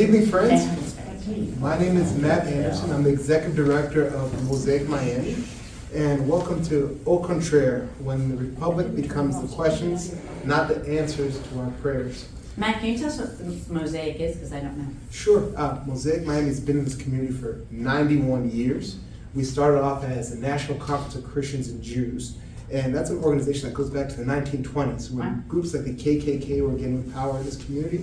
evening, friends. My name is Matt Anderson. I'm the Executive Director of Mosaic Miami. And welcome to Contraire, when the Republic becomes the questions, not the answers to our prayers. Matt, can you tell us what Mosaic is? Because I don't know. Sure. Mosaic Miami has been in this community for 91 years. We started off as a National Conference of Christians and Jews. And that's an organization that goes back to the 1920s, when groups like the KKK were getting power in this community.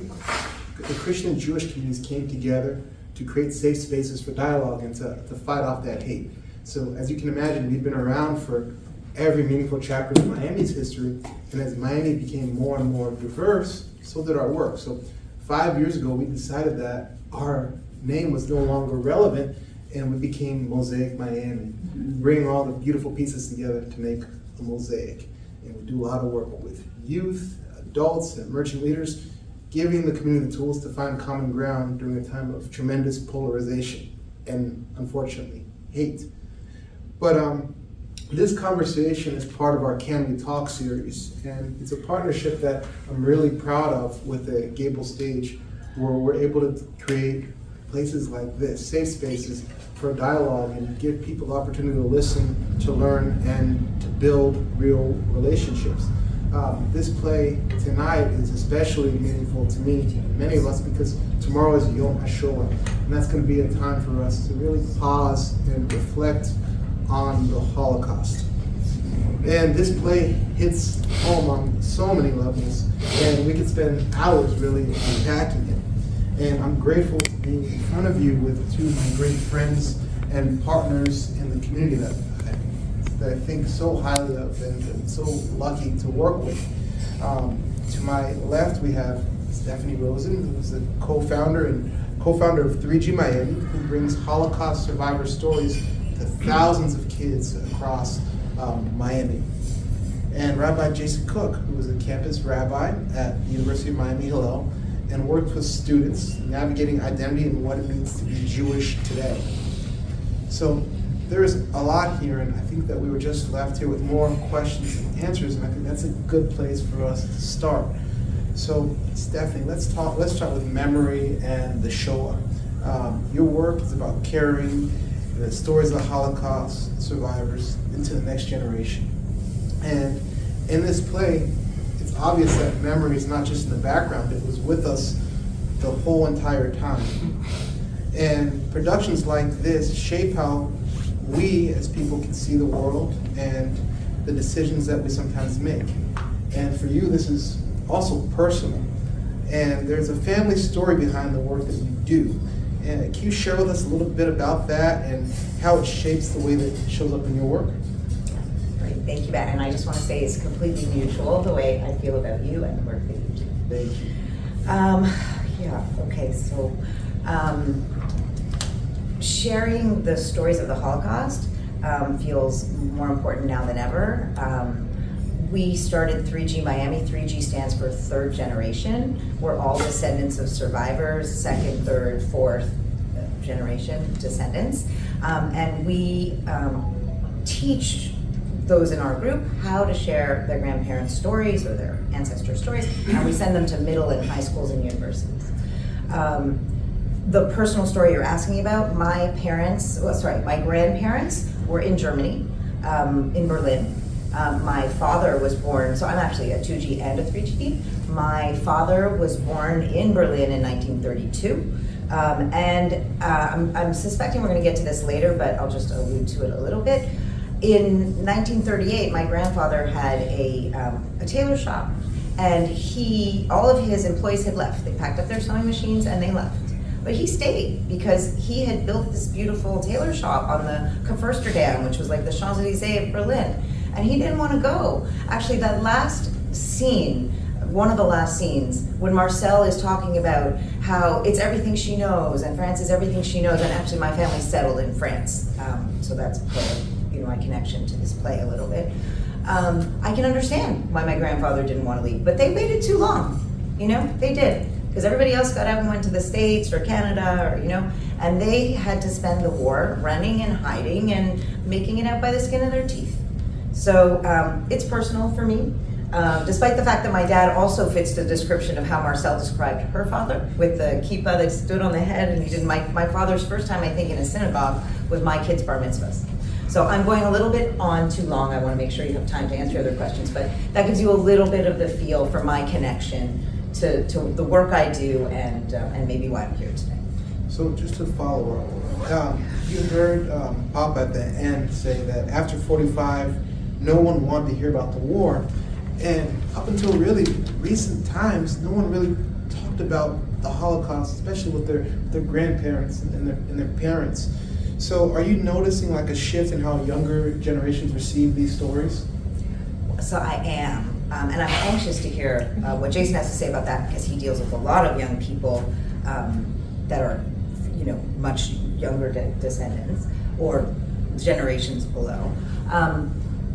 The Christian and Jewish communities came together to create safe spaces for dialogue and to fight off that hate. So as you can imagine, we've been around for every meaningful chapter of Miami's history, and as Miami became more and more diverse, so did our work. So 5 years ago, we decided that our name was no longer relevant, and we became Mosaic Miami, bringing all the beautiful pieces together to make a mosaic. And we do a lot of work with youth, adults, and emerging leaders, giving the community the tools to find common ground during a time of tremendous polarization and, unfortunately, hate. But this conversation is part of our Can We Talk series, and it's a partnership that I'm really proud of with the GableStage, where we're able to create places like this, safe spaces for dialogue, and give people the opportunity to listen, to learn, and to build real relationships. This play tonight is especially meaningful to me, to many of us, because tomorrow is Yom HaShoah, and that's going to be a time for us to really pause and reflect on the Holocaust. And this play hits home on so many levels, and we could spend hours really unpacking it. And I'm grateful to be in front of you with two of my great friends and partners in the community that I think so highly of and so lucky to work with. To my left, we have Stephanie Rosen, who's the co-founder of 3G Miami, who brings Holocaust survivor stories to thousands of kids across Miami. And Rabbi Jason Cook, who is a campus rabbi at the University of Miami Hillel, and worked with students navigating identity and what it means to be Jewish today. So there's a lot here, and I think that we were just left here with more questions and answers, and I think that's a good place for us to start. So Stephanie, let's start with memory and the Shoah. Your work is about carrying the stories of the Holocaust survivors into the next generation. And in this play, it's obvious that memory is not just in the background, it was with us the whole entire time. And productions like this shape how we as people can see the world and the decisions that we sometimes make. And for you, this is also personal. And there's a family story behind the work that you do. And can you share with us a little bit about that and how it shapes the way that it shows up in your work? Great, thank you, Matt. And I just want to say it's completely mutual, the way I feel about you and the work that you do. Thank you. So sharing the stories of the Holocaust feels more important now than ever. We started 3G Miami. 3G stands for third generation. We're all descendants of survivors, second, third, fourth generation descendants. And we teach those in our group how to share their grandparents' stories or their ancestor stories, and we send them to middle and high schools and universities. The personal story you're asking about, my grandparents were in Germany, in Berlin. My father was born, so I'm actually a 2G and a 3G. My father was born in Berlin in 1932. I'm suspecting we're going to get to this later, but I'll just allude to it a little bit. In 1938, my grandfather had a tailor shop, and all of his employees had left. They packed up their sewing machines and they left. But he stayed because he had built this beautiful tailor shop on the Kurfürstendamm, which was like the Champs-Élysées of Berlin. And he didn't want to go. Actually, that last scene, one of the last scenes, when Marcel is talking about how it's everything she knows and France is everything she knows, and actually my family settled in France. So that's my connection to this play a little bit. I can understand why my grandfather didn't want to leave, but they waited too long. They did. Because everybody else got out and went to the States or Canada, and they had to spend the war running and hiding and making it out by the skin of their teeth. So it's personal for me. Despite the fact that my dad also fits the description of how Marcel described her father, with the kippah that stood on the head, and he did my father's first time, I think, in a synagogue was my kid's bar mitzvahs. So I'm going a little bit on too long. I want to make sure you have time to answer other questions, but that gives you a little bit of the feel for my connection to the work I do and maybe why I'm here today. So just to follow up, you heard Pop at the end say that after 45, no one wanted to hear about the war. And up until really recent times, no one really talked about the Holocaust, especially with their grandparents and their parents. So are you noticing like a shift in how younger generations receive these stories? So I am, and I'm anxious to hear what Jason has to say about that, because he deals with a lot of young people that are, much younger descendants or generations below.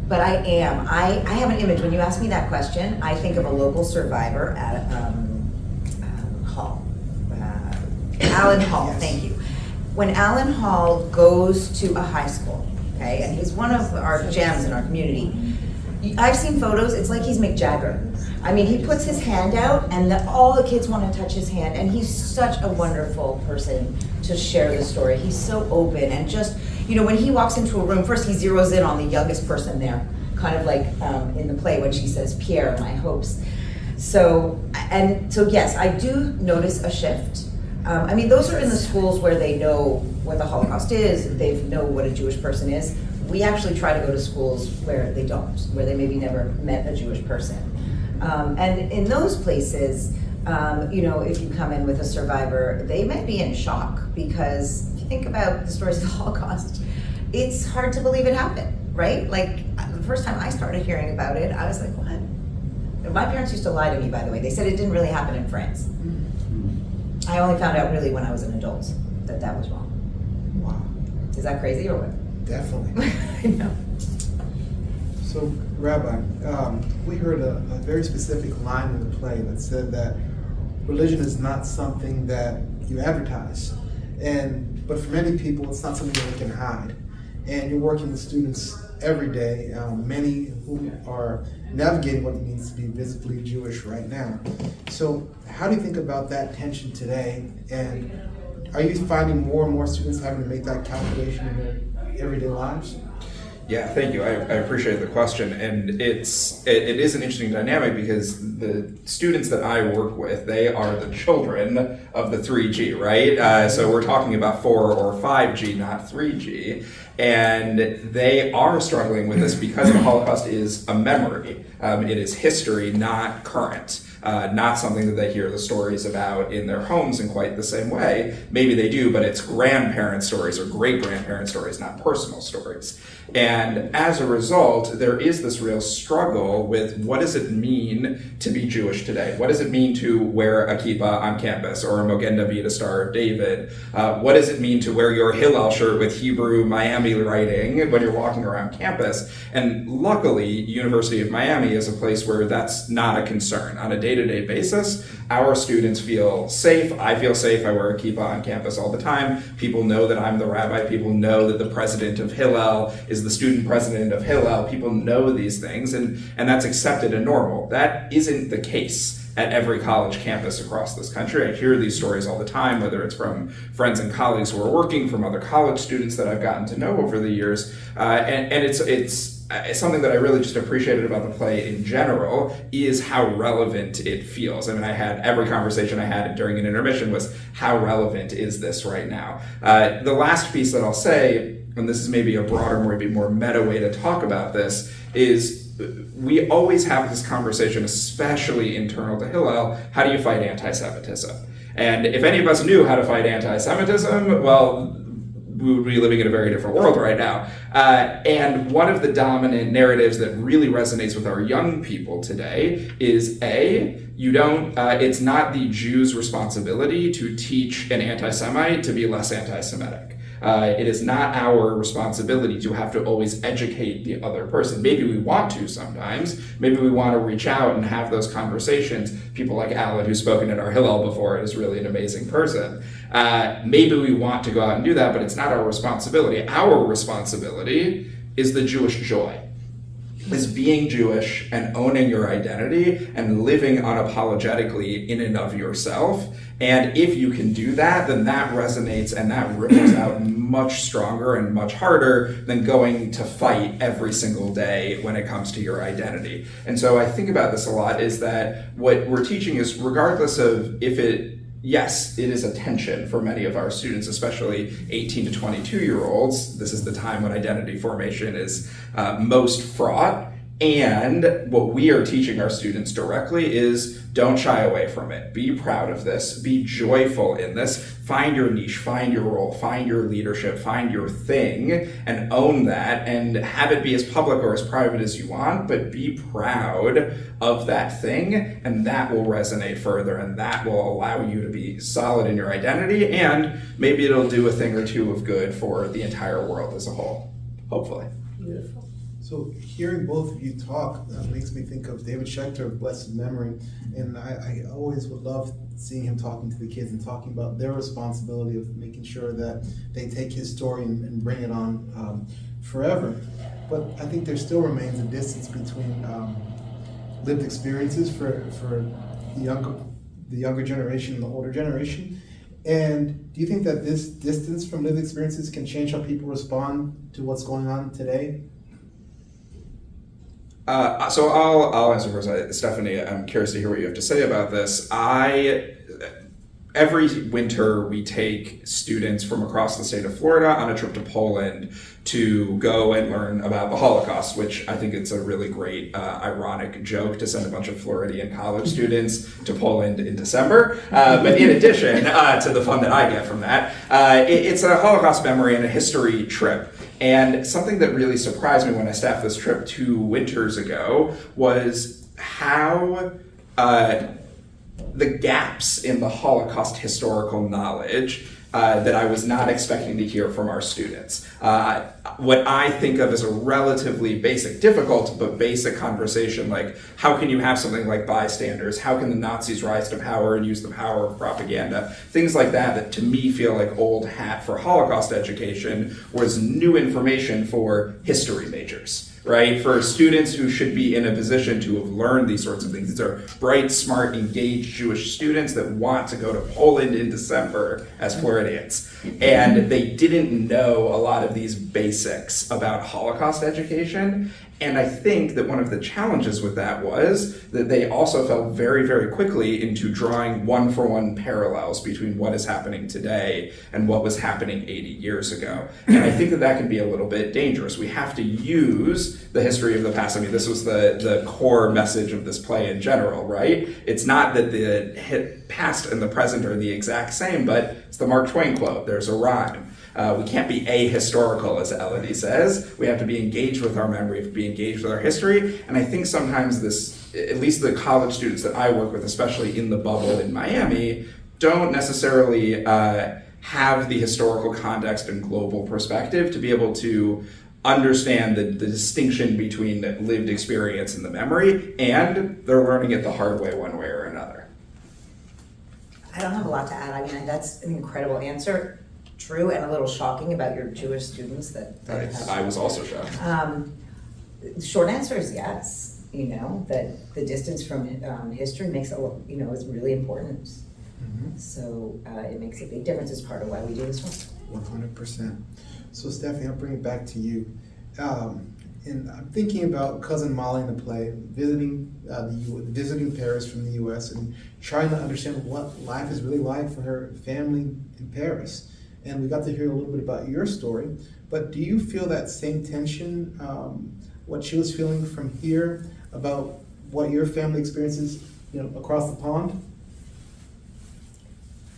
But I have an image. When you ask me that question, I think of a local survivor at Hall, Alan Hall. Yes. Thank you. When Alan Hall goes to a high school, okay, and he's one of our gems in our community, I've seen photos, it's like he's Mick Jagger. I mean, he puts his hand out and all the kids want to touch his hand, and he's such a wonderful person to share the story. He's so open, and just, when he walks into a room, first he zeroes in on the youngest person there, kind of like in the play when she says, Pierre, my hopes. So yes, I do notice a shift. Those are in the schools where they know what the Holocaust is, they know what a Jewish person is. We actually try to go to schools where they don't, where they maybe never met a Jewish person. And in those places, if you come in with a survivor, they may be in shock, because if you think about the stories of the Holocaust, it's hard to believe it happened, right? Like, the first time I started hearing about it, I was like, what? My parents used to lie to me, by the way. They said it didn't really happen in France. I only found out really when I was an adult that was wrong. Wow. Is that crazy or what? Definitely. I know. So, Rabbi, we heard a very specific line in the play that said that religion is not something that you advertise, but for many people, it's not something that they can hide. And you're working with students every day, many who are navigating what it means to be visibly Jewish right now. So, how do you think about that tension today? And are you finding more and more students having to make that calculation in their everyday lives? Yeah, thank you. I appreciate the question, and it is an interesting dynamic, because the students that I work with, they are the children of the 3G, right? So we're talking about 4 or 5G, not 3G, and they are struggling with this because the Holocaust is a memory. It is history, not current. Not something that they hear the stories about in their homes in quite the same way. Maybe they do, but it's grandparent stories or great-grandparent stories, not personal stories. And as a result, there is this real struggle with, what does it mean to be Jewish today? What does it mean to wear a kippah on campus, or a Mogen David, a Star of David? What does it mean to wear your Hillel shirt with Hebrew Miami writing when you're walking around campus? And luckily, University of Miami is a place where that's not a concern. On a day-to-day basis, our students feel safe. I feel safe. I wear a kippah on campus all the time. People know that I'm the rabbi. People know that the president of Hillel is the student president of Hillel. People know these things, and that's accepted and normal. That isn't the case at every college campus across this country. I hear these stories all the time, whether it's from friends and colleagues who are working, from other college students that I've gotten to know over the years, and it's something that I really just appreciated about the play in general is how relevant it feels. I mean, every conversation I had during an intermission was, how relevant is this right now? The last piece that I'll say, and this is maybe a broader, maybe more meta way to talk about this, is we always have this conversation, especially internal to Hillel, how do you fight anti-Semitism? And if any of us knew how to fight anti-Semitism, well, we would be living in a very different world right now. And one of the dominant narratives that really resonates with our young people today is it's not the Jew's responsibility to teach an anti-Semite to be less anti-Semitic. It is not our responsibility to have to always educate the other person. Maybe we want to sometimes. Maybe we want to reach out and have those conversations. People like Alan, who's spoken at our Hillel before, is really an amazing person. Maybe we want to go out and do that, but it's not our responsibility. Our responsibility is the Jewish joy. is being Jewish and owning your identity and living unapologetically in and of yourself. And if you can do that, then that resonates and that ripples out much stronger and much harder than going to fight every single day when it comes to your identity. And so I think about this a lot, is that what we're teaching is, regardless of if yes, it is a tension for many of our students, especially 18 to 22-year-olds. This is the time when identity formation is most fraught. And what we are teaching our students directly is, don't shy away from it. Be proud of this. Be joyful in this. Find your niche, find your role, find your leadership, find your thing, and own that, and have it be as public or as private as you want, but be proud of that thing, and that will resonate further, and that will allow you to be solid in your identity, and maybe it'll do a thing or two of good for the entire world as a whole, hopefully. Beautiful. So hearing both of you talk makes me think of David Schechter of blessed memory, and I always would love seeing him talking to the kids and talking about their responsibility of making sure that they take his story and bring it on forever. But I think there still remains a distance between lived experiences for the younger generation and the older generation. And do you think that this distance from lived experiences can change how people respond to what's going on today? So I'll answer first. Stephanie, I'm curious to hear what you have to say about this. Every winter we take students from across the state of Florida on a trip to Poland to go and learn about the Holocaust, which I think it's a really great ironic joke to send a bunch of Floridian college students to Poland in December. But in addition to the fun that I get from that, it's a Holocaust memory and a history trip. And something that really surprised me when I staffed this trip 2 winters ago was how the gaps in the Holocaust historical knowledge that I was not expecting to hear from our students. What I think of as a relatively difficult but basic conversation, like how can you have something like bystanders? How can the Nazis rise to power and use the power of propaganda? Things like that to me feel like old hat for Holocaust education was new information for history majors. Right? For students who should be in a position to have learned these sorts of things. These are bright, smart, engaged Jewish students that want to go to Poland in December as Floridians. And they didn't know a lot of these basics about Holocaust education. And I think that one of the challenges with that was that they also fell very, very quickly into drawing one-for-one parallels between what is happening today and what was happening 80 years ago. And I think that can be a little bit dangerous. We have to use the history of the past. I mean, this was the core message of this play in general, right? It's not that the past and the present are the exact same, but it's the Mark Twain quote, there's a rhyme. We can't be ahistorical, as Elodie says. We have to be engaged with our memory, we have to be engaged with our history. And I think sometimes this, at least the college students that I work with, especially in the bubble in Miami, don't necessarily have the historical context and global perspective to be able to understand the distinction between lived experience and the memory, and they're learning it the hard way one way or another. I don't have a lot to add. I mean, that's an incredible answer. True, and a little shocking about your Jewish students that I was also shocked. The short answer is yes. You know, that the distance from history makes is really important. Mm-hmm. So it makes a big difference as part of why we do this one. 100%. So Stephanie, I'll bring it back to you. And I'm thinking about cousin Molly in the play, visiting Paris from the U.S. and trying to understand what life is really like for her family in Paris. And we got to hear a little bit about your story, but do you feel that same tension, what she was feeling from here about what your family experiences, across the pond?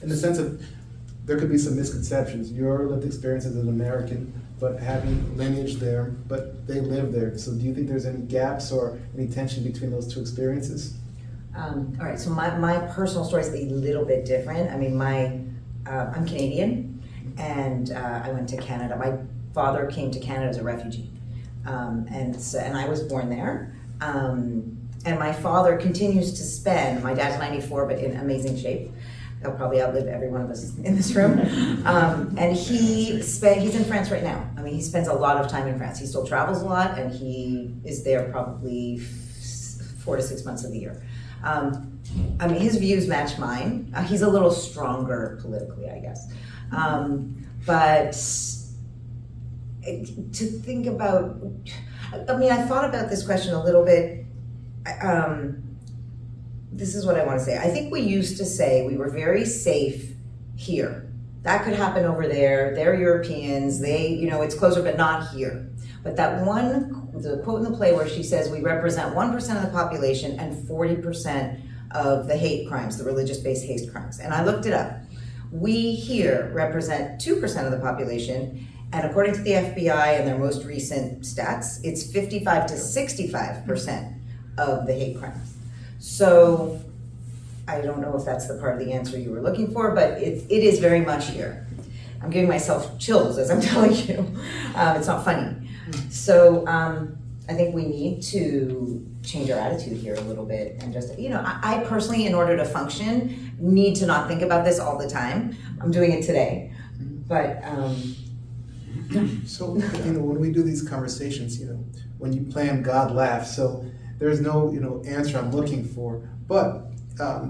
In the sense of, there could be some misconceptions. Your lived experience as an American, but having lineage there, but they live there. So do you think there's any gaps or any tension between those two experiences? All right, so my personal story is a little bit different. I mean, I'm Canadian. And I went to Canada. My father came to Canada as a refugee, and I was born there. And my father continues to spend. My dad's 94, but in amazing shape. He'll probably outlive every one of us in this room. And he's in France right now. I mean, he spends a lot of time in France. He still travels a lot, and he is there probably 4 to 6 months of the year. I mean, his views match mine. He's a little stronger politically, I guess. But to think about, I mean, I thought about this question a little bit. This is what I want to say. I think we used to say we were very safe here. That could happen over there. They're Europeans. It's closer, but not here. But the quote in the play where she says we represent 1% of the population and 40% of the hate crimes, the religious-based hate crimes. And I looked it up. We here represent 2% of the population, and according to the FBI and their most recent stats, it's 55 to 65% of the hate crimes. So I don't know if that's the part of the answer you were looking for, but it is very much here. I'm giving myself chills as I'm telling you. It's not funny. So I think we need to change our attitude here a little bit and just, I personally, in order to function, need to not think about this all the time. I'm doing it today. But So, when we do these conversations, when you plan, God laughs. So there's no, answer I'm looking for. But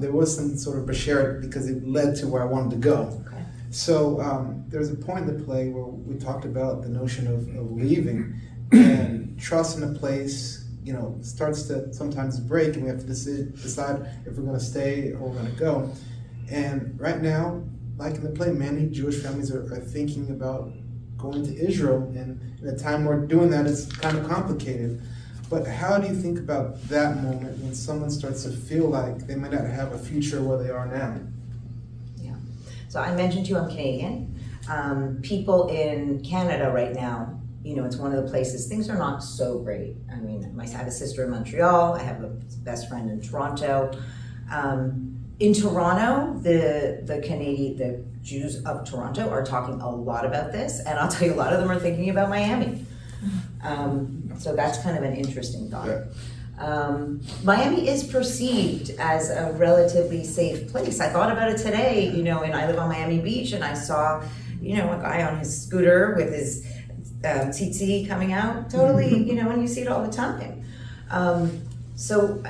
there was some sort of bashert because it led to where I wanted to go. okay. So there's a point in the play where we talked about the notion of leaving, and trust in a place, starts to sometimes break, and we have to decide if we're going to stay or we're going to go. And right now, like in the play, many Jewish families are thinking about going to Israel, and in a time where doing that is kind of complicated. But how do you think about that moment when someone starts to feel like they might not have a future where they are now? Yeah. So I mentioned to you I'm Canadian. People in Canada right now, it's one of the places, things are not so great. I mean, I have a sister in Montreal. I have a best friend in Toronto. In Toronto, the Jews of Toronto are talking a lot about this, and I'll tell you, a lot of them are thinking about Miami. So that's kind of an interesting thought. Yeah. Miami is perceived as a relatively safe place. I thought about it today, and I live on Miami Beach, and I saw, a guy on his scooter with his tsitsi coming out, totally, and you see it all the time. So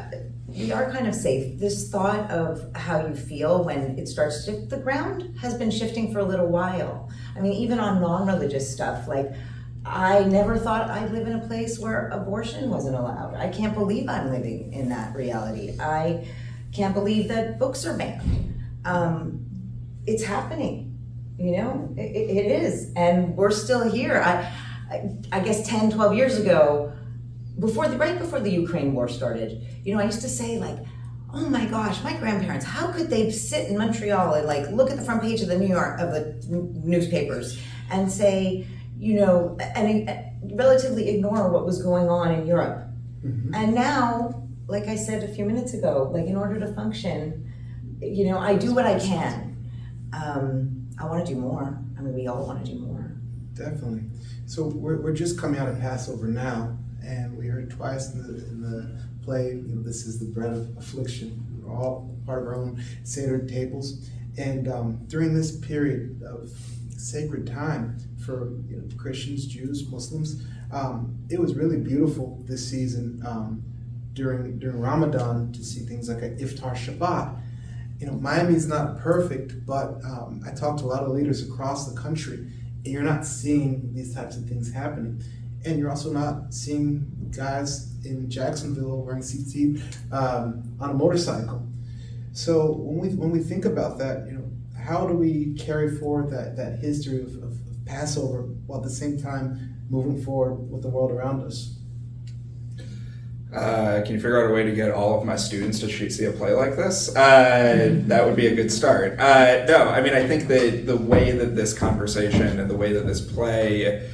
we are kind of safe. This thought of how you feel when it starts to shift, the ground has been shifting for a little while. I mean, even on non-religious stuff, like, I never thought I'd live in a place where abortion wasn't allowed. I can't believe I'm living in that reality. I can't believe that books are banned. It's happening, it is. And we're still here. I guess 10, 12 years ago, right before the Ukraine war started, I used to say, like, oh my gosh, my grandparents, how could they sit in Montreal and look at the front page of the newspapers and say, and relatively ignore what was going on in Europe. Mm-hmm. And now, like I said a few minutes ago, in order to function, I do what I can. I want to do more. I mean, we all want to do more. Definitely. So we're just coming out of Passover now, and we heard twice in the play, this is the bread of affliction. We're all part of our own Seder tables. And during this period of sacred time for Christians, Jews, Muslims, it was really beautiful this season during Ramadan to see things like an Iftar Shabbat. Miami's not perfect, but I talked to a lot of leaders across the country, and you're not seeing these types of things happening. And you're also not seeing guys in Jacksonville wearing tzitzit on a motorcycle. So when we think about that, how do we carry forward that history of Passover while at the same time moving forward with the world around us? Can you figure out a way to get all of my students to see a play like this? That would be a good start. No, I mean, I think that the way that this conversation and the way that this play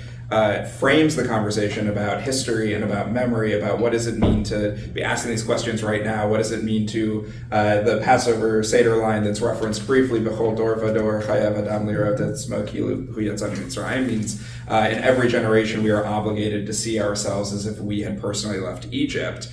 frames the conversation about history and about memory, about what does it mean to be asking these questions right now, what does it mean to the Passover Seder line that's referenced briefly, Bechol dor vador chayav adam lirot et tzmo kilu hu yatzanu mitzrayim, means in every generation we are obligated to see ourselves as if we had personally left Egypt.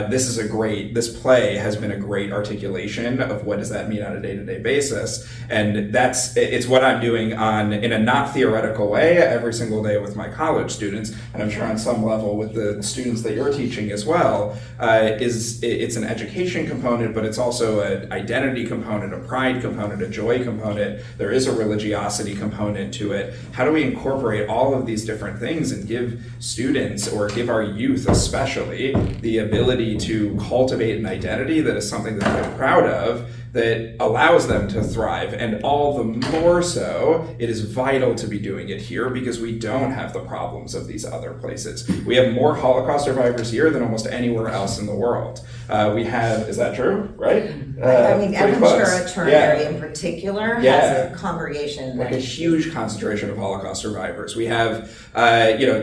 This play has been a great articulation of what does that mean on a day-to-day basis, and it's what I'm doing in a not theoretical way every single day with my college students, and I'm sure on some level with the students that you're teaching as well. It's an education component, but it's also an identity component, a pride component, a joy component. There is a religiosity component to it. How do we incorporate all of these different things and give students, or give our youth especially, the ability to cultivate an identity that is something that they're proud of, that allows them to thrive? And all the more so, it is vital to be doing it here because we don't have the problems of these other places. We have more Holocaust survivors here than almost anywhere else in the world. Is that true, right? Evansville Ternary in particular has a congregation like a huge concentration of Holocaust survivors. We have,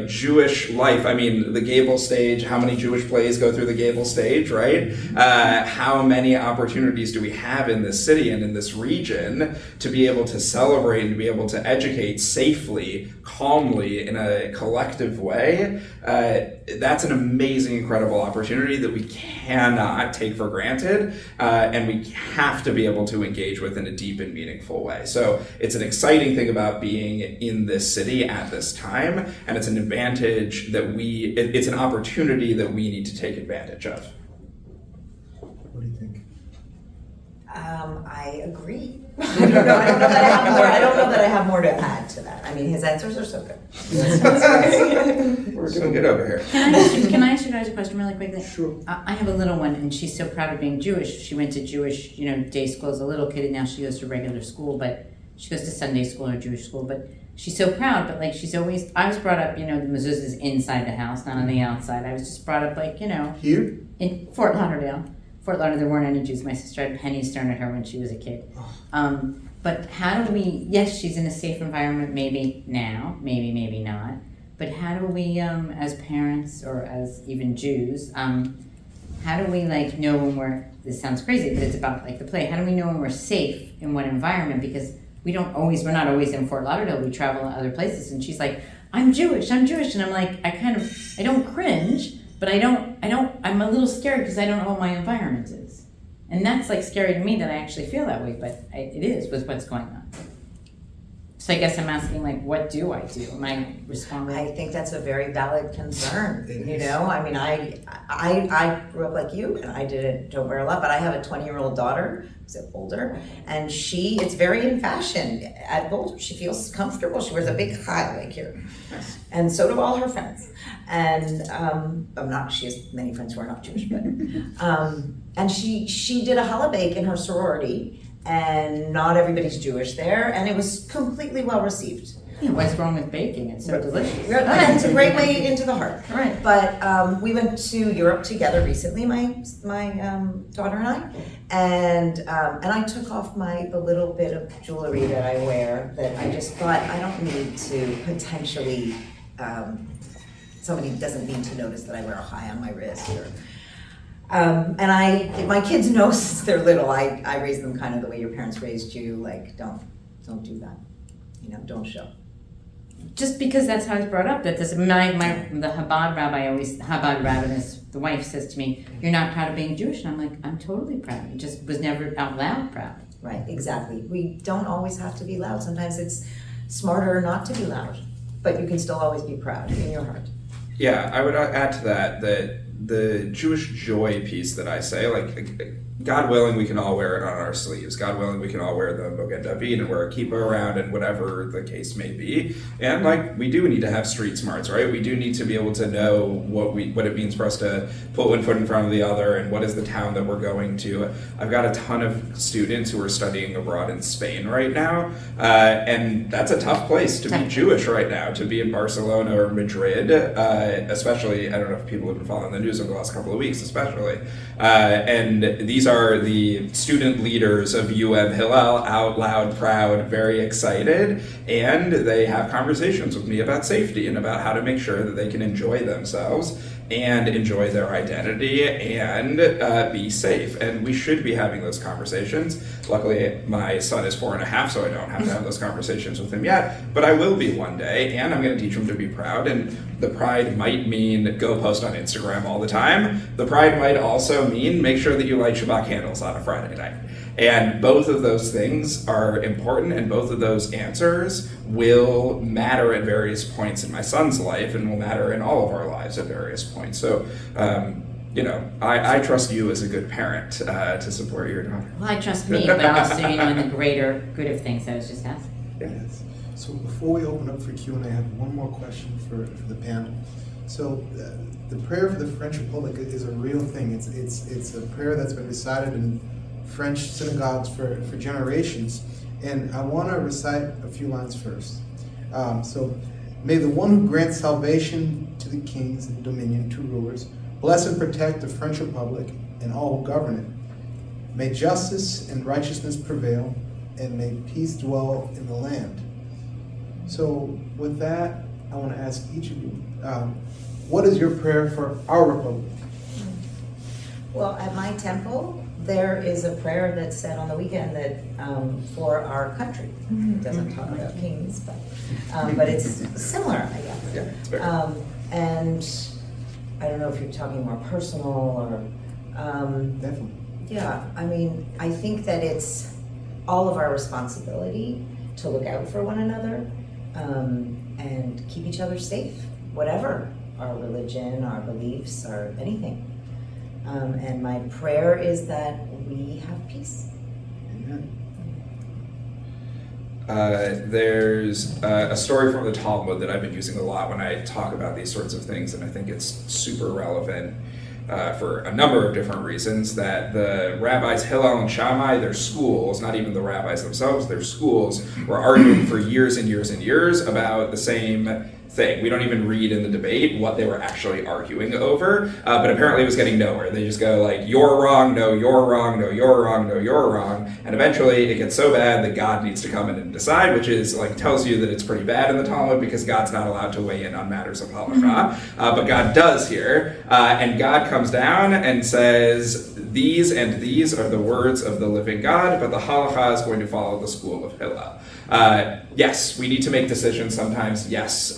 Jewish life. I mean, the GableStage, how many Jewish plays go through the GableStage, right? How many opportunities do we have in this city and in this region to be able to celebrate and to be able to educate safely, calmly, in a collective way? That's an amazing, incredible opportunity that we cannot take for granted, and we have to be able to engage with in a deep and meaningful way. So it's an exciting thing about being in this city at this time, and it's an advantage that it's an opportunity that we need to take advantage of. What do you think? I agree. I don't know that I have more to add to that. I mean, his answers are so good. We're doing good over here. Can I ask you guys a question really quickly? Sure. I have a little one, and she's so proud of being Jewish. She went to Jewish, day school as a little kid, and now she goes to regular school, but she goes to Sunday school or Jewish school. But she's so proud. But I was brought up, the mezuzah's inside the house, not on the outside. I was just brought up Here? in Fort Lauderdale. Fort Lauderdale, there weren't any Jews. My sister had pennies thrown at her when she was a kid. But how do we, yes, she's in a safe environment maybe now, maybe not. But how do we, as parents or as even Jews, how do we know when this sounds crazy, but it's about the play. How do we know when we're safe in what environment? Because we're not always in Fort Lauderdale. We travel to other places, and she's like, I'm Jewish. And I'm like, I don't cringe, but I'm a little scared because I don't know what my environment is. And that's scary to me that I actually feel that way, but it is with what's going on. So I guess I'm asking, what do I do? Am I responding? I think that's a very valid concern. I mean, I grew up like you, and I don't wear a lot, but I have a 20-year-old daughter who's older, and it's very in fashion. At Boulder, she feels comfortable. She wears a big high here, and so do all her friends. And she has many friends who are not Jewish, but and she did a challah bake in her sorority. And not everybody's Jewish there, and it was completely well received. Yeah, what's wrong with baking? It's so delicious. It's a great way into the heart. Right. But we went to Europe together recently, my daughter and I, and I took off the little bit of jewelry that I wear that I just thought I don't need to potentially. Somebody doesn't need to notice that I wear a high on my wrist or. And my kids know since they're little, I raise them kind of the way your parents raised you, don't do that, don't show. Just because that's how I was brought up, that doesn't, the Chabad rabbiness, the wife says to me, you're not proud of being Jewish, and I'm like, I'm totally proud, it just was never out loud proud. Right, exactly. We don't always have to be loud, sometimes it's smarter not to be loud, but you can still always be proud in your heart. Yeah, I would add to that the Jewish joy piece that I say, God willing, we can all wear it on our sleeves. God willing, we can all wear the Mogen David and wear a kippah around and whatever the case may be. And we do need to have street smarts, right? We do need to be able to know what it means for us to put one foot in front of the other and what is the town that we're going to. I've got a ton of students who are studying abroad in Spain right now, and that's a tough place to be Jewish right now, to be in Barcelona or Madrid, especially, I don't know if people have been following the news over the last couple of weeks, especially. And these are the student leaders of UM Hillel, out loud, proud, very excited, and they have conversations with me about safety and about how to make sure that they can enjoy themselves and enjoy their identity and be safe. And we should be having those conversations. Luckily, my son is 4.5, so I don't have to have those conversations with him yet, but I will be one day, and I'm going to teach him to be proud. And the pride might mean go post on Instagram all the time. The pride might also mean make sure that you light Shabbat candles on a Friday night. And both of those things are important, and both of those answers will matter at various points in my son's life and will matter in all of our lives at various points. So, I trust you as a good parent to support your daughter. Well, I trust me, but also, in the greater good of things I was just asking. Yes. So before we open up for Q&A, I have one more question for the panel. So the prayer for the French Republic is a real thing. It's a prayer that's been recited in French synagogues for generations. And I want to recite a few lines first. So, may the one who grants salvation to the kings and dominion to rulers bless and protect the French Republic and all who govern it. May justice and righteousness prevail, and may peace dwell in the land. So with that, I want to ask each of you, what is your prayer for our republic? Well, at my temple, there is a prayer that's said on the weekend that for our country. It doesn't talk about kings, but it's similar, I guess. Yeah, it's fair. And I don't know if you're talking more personal or. Definitely. Yeah, I mean, I think that it's all of our responsibility to look out for one another and keep each other safe, whatever our religion, our beliefs, or anything. And my prayer is that we have peace. Amen. There's a story from the Talmud that I've been using a lot when I talk about these sorts of things, and I think it's super relevant for a number of different reasons, that the rabbis Hillel and Shammai, their schools, not even the rabbis themselves, their schools, were arguing for years and years and years about the same thing. We don't even read in the debate what they were actually arguing over, but apparently it was getting nowhere. They just go like, you're wrong, no, you're wrong, no, you're wrong, no, you're wrong, and eventually it gets so bad that God needs to come in and decide, which is like tells you that it's pretty bad in the Talmud because God's not allowed to weigh in on matters of halakha, but God does here, and God comes down and says, these and these are the words of the living God, but the halakha is going to follow the school of Hillel. Yes, we need to make decisions sometimes. Yes,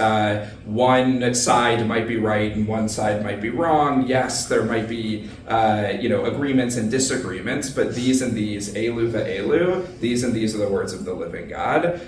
one side might be right and one side might be wrong. Yes, there might be agreements and disagreements, but these and these, elu ve'elu, these and these are the words of the living God.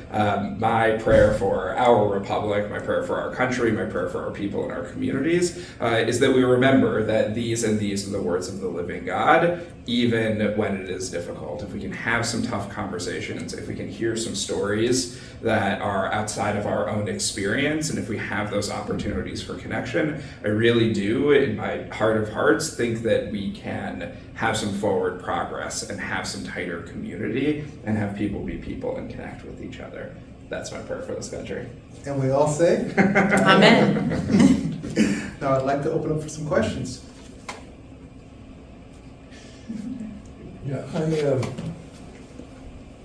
My prayer for our republic, my prayer for our country, my prayer for our people and our communities is that we remember that these and these are the words of the living God, even when it is difficult. If we can have some tough conversations, if we can hear some stories that are outside of our own experience, and if we have those opportunities for connection, I really do, in my heart of hearts, think that we can have some forward progress and have some tighter community and have people be people and connect with each other. That's my prayer for this country. And we all say? Amen. Now I'd like to open up for some questions. Yeah,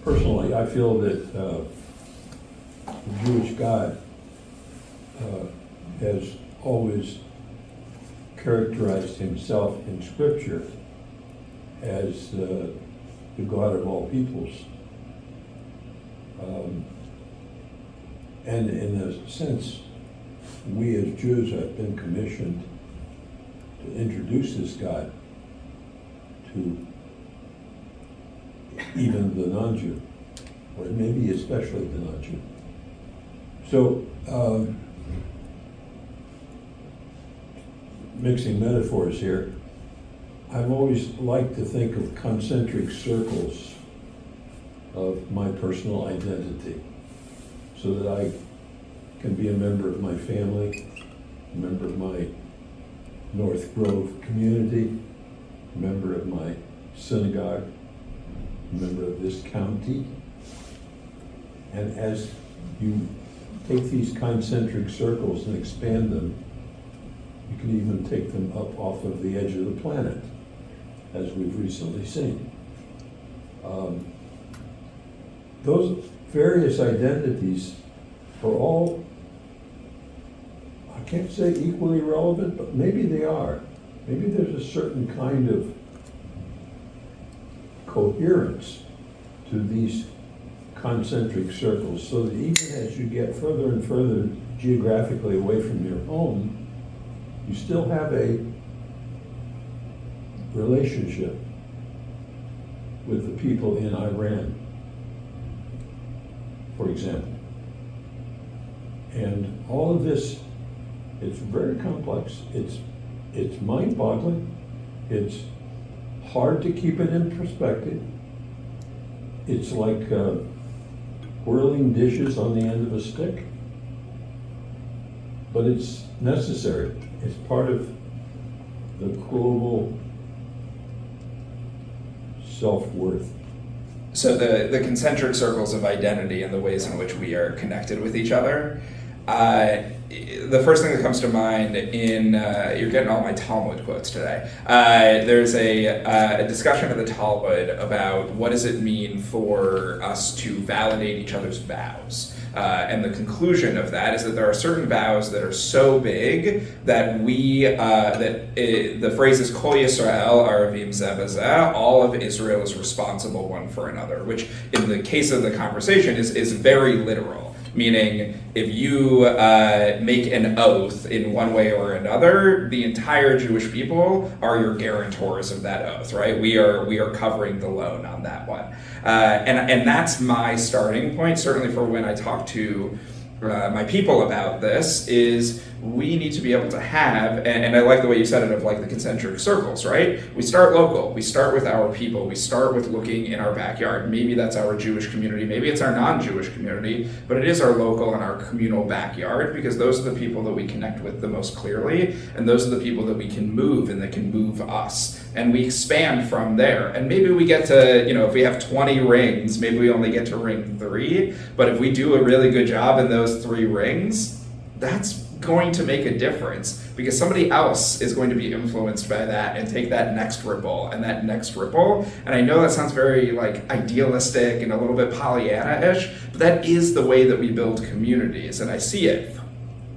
personally, I feel that the Jewish God has always characterized himself in Scripture as the God of all peoples. And in a sense, we as Jews have been commissioned to introduce this God to even the non-Jew, or maybe especially the non-Jew. So, mixing metaphors here, I've always liked to think of concentric circles of my personal identity, so that I can be a member of my family, a member of my North Grove community, a member of my synagogue, a member of this county. And as you take these concentric circles and expand them, you can even take them up off of the edge of the planet. as we've recently seen. Those various identities are all, I can't say equally relevant, but maybe they are. Maybe there's a certain kind of coherence to these concentric circles, so that even as you get further and further geographically away from your home, you still have a relationship with the people in Iran, for example. And all of this, it's very complex. It's mind-boggling. It's hard to keep it in perspective. It's like whirling dishes on the end of a stick. But it's necessary. It's part of the global self-worth. So the concentric circles of identity and the ways in which we are connected with each other. The first thing that comes to mind you're getting all my Talmud quotes today. There's a discussion of the Talmud about what does it mean for us to validate each other's vows. And the conclusion of that is that there are certain vows that are so big that the phrase is Kol Yisrael Aravim Zeh B'Zeh, all of Israel is responsible one for another, which in the case of the conversation is very literal. Meaning, if you make an oath in one way or another, the entire Jewish people are your guarantors of that oath, right? We are covering the loan on that one, and that's my starting point. Certainly, for when I talk to my people about this, is we need to be able to have, and I like the way you said it, of like the concentric circles, right? We start local, we start with our people, we start with looking in our backyard. Maybe that's our Jewish community, maybe it's our non-Jewish community, but it is our local and our communal backyard, because those are the people that we connect with the most clearly, and those are the people that we can move and that can move us. And we expand from there. And maybe we get to, if we have 20 rings, maybe we only get to ring 3, but if we do a really good job in those 3 rings, that's going to make a difference, because somebody else is going to be influenced by that and take that next ripple and that next ripple. And I know that sounds very like idealistic and a little bit Pollyanna-ish, but that is the way that we build communities. And I see it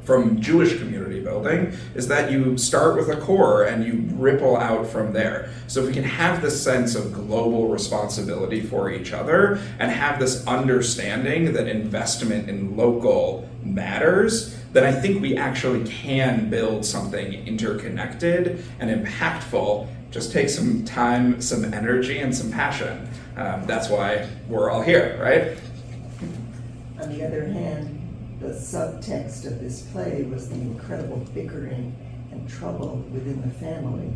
from Jewish community building, is that you start with a core and you ripple out from there. So if we can have this sense of global responsibility for each other and have this understanding that investment in local matters, then I think we actually can build something interconnected and impactful. Just take some time, some energy, and some passion. That's why we're all here, right? On the other hand, the subtext of this play was the incredible bickering and trouble within the family,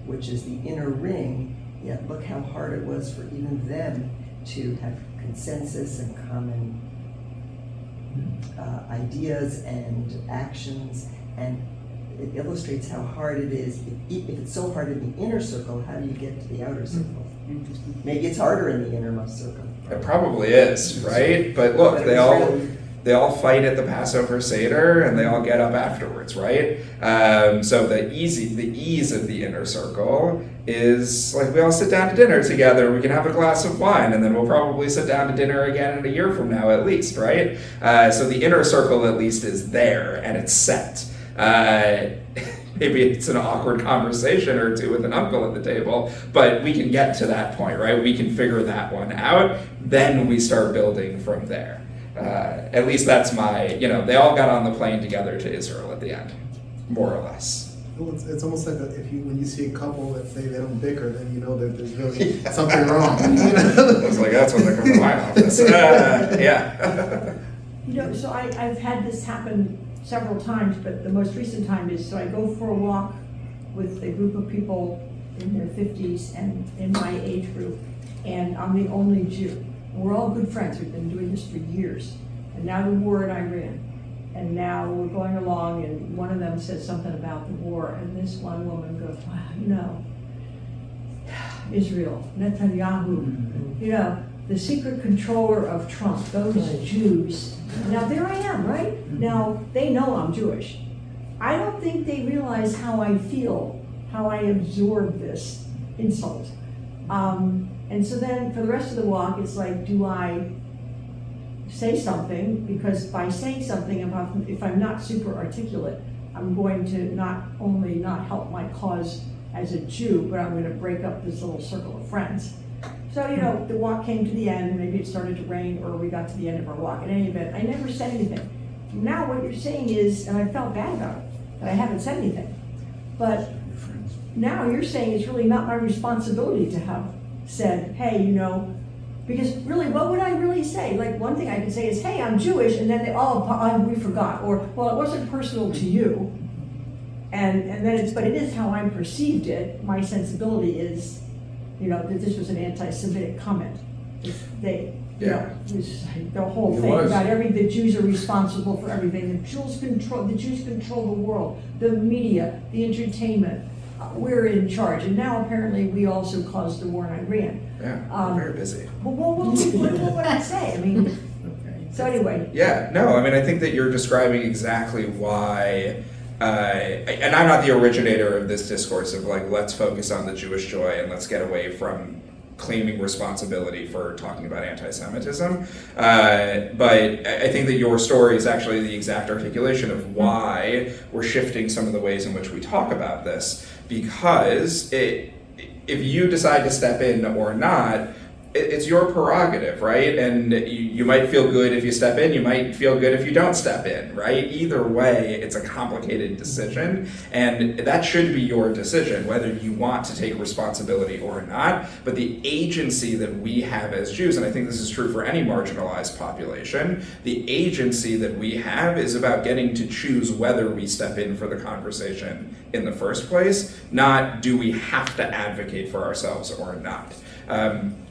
which is the inner ring, yet look how hard it was for even them to have consensus and common ideas and actions, and it illustrates how hard it is. If it's so hard in the inner circle, how do you get to the outer circle? Maybe it's harder in the innermost circle. It probably is, right? But look, they all fight at the Passover Seder, and they all get up afterwards, right? So the ease of the inner circle is like we all sit down to dinner together, we can have a glass of wine, and then we'll probably sit down to dinner again in a year from now at least, right? So the inner circle at least is there, and it's set. Maybe it's an awkward conversation or two with an uncle at the table, but we can get to that point, right? We can figure that one out, then we start building from there. At least that's my, they all got on the plane together to Israel at the end, more or less. Well, it's almost like when you see a couple that say they don't bicker, then you know that there's really something wrong. It's like, that's when they come to my office. Yeah. So I've had this happen several times, but the most recent time is, so I go for a walk with a group of people in their 50s and in my age group, and I'm the only Jew. We're all good friends. We've been doing this for years. And now the war in Iran. And now we're going along, and one of them says something about the war, and this one woman goes, wow, Israel, Netanyahu, the secret controller of Trump, those Jews. Now there I am, right? Now they know I'm Jewish. I don't think they realize how I feel, how I absorb this. insult. And so then for the rest of the walk, it's like, do I say something? Because by saying something, if I'm not super articulate, I'm going to not only not help my cause as a Jew, but I'm going to break up this little circle of friends. So, the walk came to the end, maybe it started to rain, or we got to the end of our walk. In any event, I never said anything. Now what you're saying is, and I felt bad about it, that I haven't said anything. But now you're saying it's really not my responsibility to have said, hey, because really, what would I really say? Like, one thing I could say is, hey, I'm Jewish, and then we forgot, or, well, it wasn't personal to you. And then but it is how I perceived it. My sensibility is, that this was an anti-Semitic comment. The whole thing about the Jews are responsible for everything. The Jews control the world, the media, the entertainment. We're in charge, and now apparently we also caused the war in Iran. Yeah, we're very busy. Well, what would I say? I mean, so anyway. Yeah, no, I think that you're describing exactly why. And I'm not the originator of this discourse of like, let's focus on the Jewish joy and let's get away from claiming responsibility for talking about anti-Semitism. But I think that your story is actually the exact articulation of why we're shifting some of the ways in which we talk about this. Because if you decide to step in or not, it's your prerogative, right? And you might feel good if you step in, you might feel good if you don't step in, right? Either way, it's a complicated decision, and that should be your decision, whether you want to take responsibility or not. But the agency that we have as Jews, and I think this is true for any marginalized population, the agency that we have is about getting to choose whether we step in for the conversation in the first place, not do we have to advocate for ourselves or not.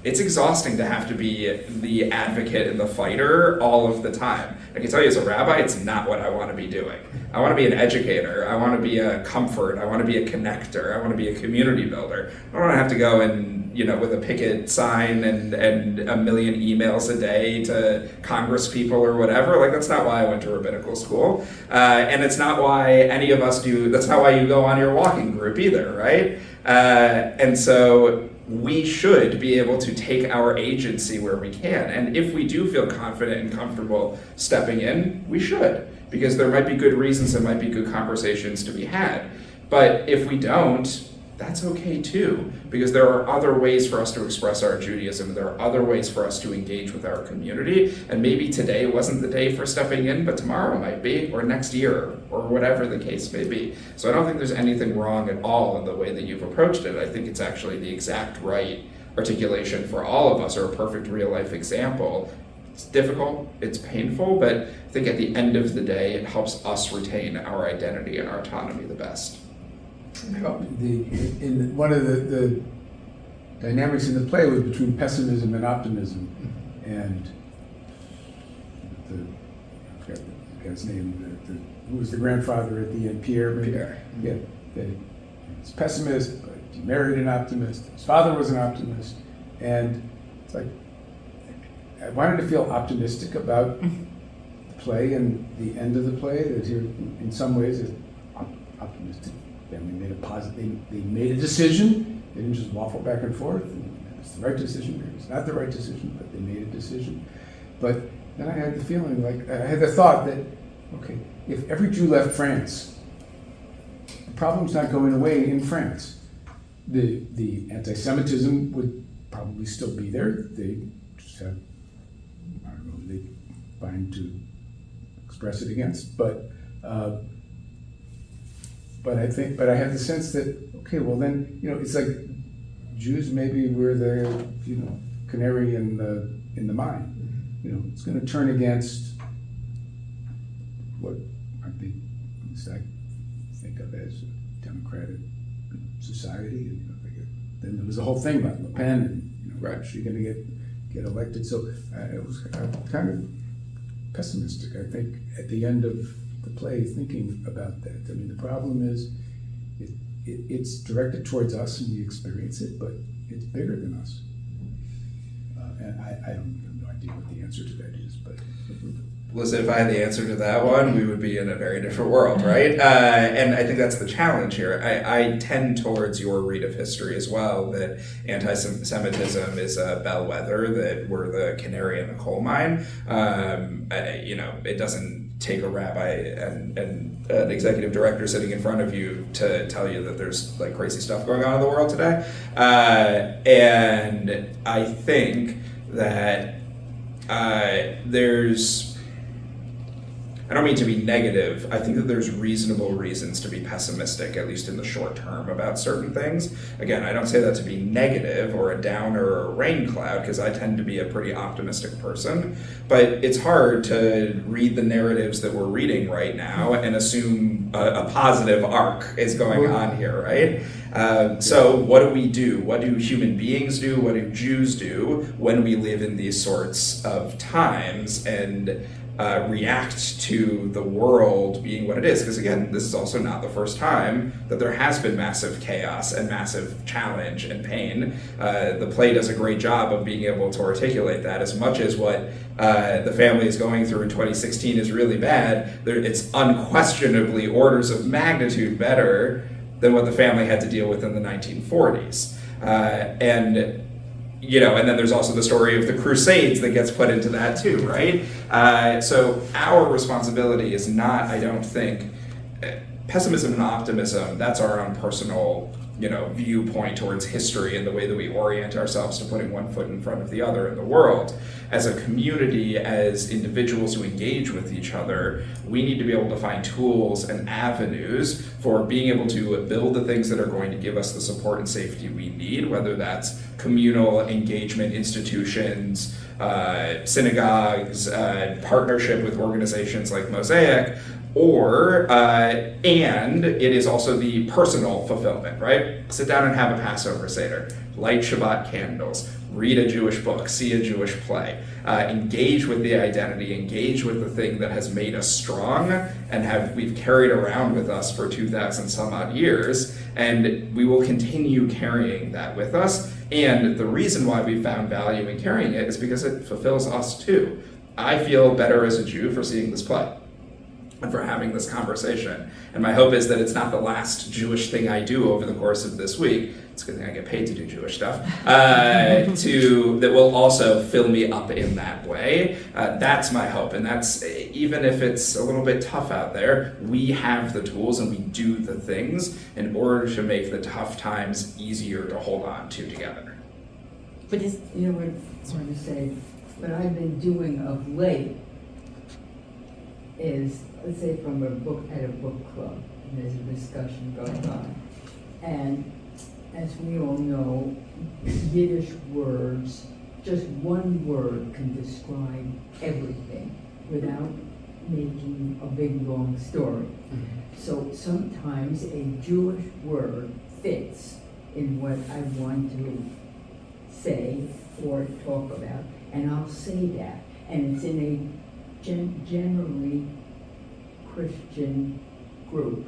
It's exhausting to have to be the advocate and the fighter all of the time. I can tell you as a rabbi, it's not what I want to be doing. I want to be an educator. I want to be a comfort. I want to be a connector. I want to be a community builder. I don't want to have to go and, with a picket sign and a million emails a day to Congress people or whatever. Like, that's not why I went to rabbinical school. And it's not why any of us do. That's not why you go on your walking group either, right? And so we should be able to take our agency where we can. And if we do feel confident and comfortable stepping in, we should, because there might be good reasons, there might be good conversations to be had. But if we don't, that's okay too, because there are other ways for us to express our Judaism. There are other ways for us to engage with our community. And maybe today wasn't the day for stepping in, but tomorrow might be, or next year, or whatever the case may be. So I don't think there's anything wrong at all in the way that you've approached it. I think it's actually the exact right articulation for all of us, or a perfect real life example. It's difficult, it's painful, but I think at the end of the day, it helps us retain our identity and our autonomy the best. One of the dynamics in the play was between pessimism and optimism, and I forgot the guy's name, who was the grandfather at the end, Pierre. Yeah, he's a pessimist, but he married an optimist. His father was an optimist, and it's like I wanted to feel optimistic about the play and the end of the play. That here, in some ways, is optimistic. Family they made a decision. They didn't just waffle back and forth. And it's the right decision. Maybe it's not the right decision, but they made a decision. But then I had the feeling, I had the thought that, okay, if every Jew left France, the problem's not going away in France. The anti-Semitism would probably still be there. They just have, they find to express it against, but I had the sense that, okay, well then, it's like Jews, maybe we're the, canary in the mine. It's going to turn against what I think of as a democratic society. Then there was a whole thing about Le Pen and, right, is she going to get elected? So it was kind of pessimistic, I think, at the end of the play, thinking about that. I mean, the problem is it's directed towards us and we experience it, but it's bigger than us. And I have no idea what the answer to that is, but Listen, if I had the answer to that one, we would be in a very different world, right? And I think that's the challenge here. I tend towards your read of history as well, that anti-Semitism is a bellwether, that we're the canary in the coal mine. It doesn't take a rabbi and an executive director sitting in front of you to tell you that there's like crazy stuff going on in the world today. And I think that I don't mean to be negative. I think that there's reasonable reasons to be pessimistic, at least in the short term, about certain things. Again, I don't say that to be negative or a downer or a rain cloud, because I tend to be a pretty optimistic person. But it's hard to read the narratives that we're reading right now and assume a positive arc is going on here, right? So what do we do? What do human beings do? What do Jews do when we live in these sorts of times and react to the world being what it is? Because again, this is also not the first time that there has been massive chaos and massive challenge and pain. The play does a great job of being able to articulate that. As much as what the family is going through in 2016 is really bad, it's unquestionably orders of magnitude better than what the family had to deal with in the 1940s. And then there's also the story of the Crusades that gets put into that too, right? So our responsibility is not, I don't think, pessimism and optimism. That's our own personal, viewpoint towards history and the way that we orient ourselves to putting one foot in front of the other in the world. As a community, as individuals who engage with each other, we need to be able to find tools and avenues for being able to build the things that are going to give us the support and safety we need, whether that's communal engagement institutions, synagogues, partnership with organizations like Mosaic, and it is also the personal fulfillment, right? Sit down and have a Passover Seder, light Shabbat candles, read a Jewish book, see a Jewish play, engage with the identity, engage with the thing that has made us strong and we've carried around with us for 2,000 some odd years, and we will continue carrying that with us. And the reason why we found value in carrying it is because it fulfills us too. I feel better as a Jew for seeing this play and for having this conversation. And my hope is that it's not the last Jewish thing I do over the course of this week. It's a good thing I get paid to do Jewish stuff. That will also fill me up in that way. That's my hope. And that's, even if it's a little bit tough out there, we have the tools and we do the things in order to make the tough times easier to hold on to together. But what I want to say, what I've been doing of late is, let's say at a book club, and there's a discussion going on. And as we all know, Yiddish words, just one word can describe everything without making a big long story. So sometimes a Jewish word fits in what I want to say or talk about, and I'll say that. And it's in a generally Christian group,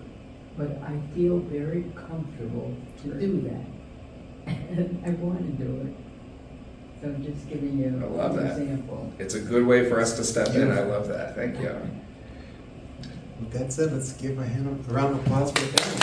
but I feel very comfortable to do that. And I want to do it. So I'm just giving you an example. It's a good way for us to step in. I love that. Thank you. With that said, let's give a round of applause for the panel.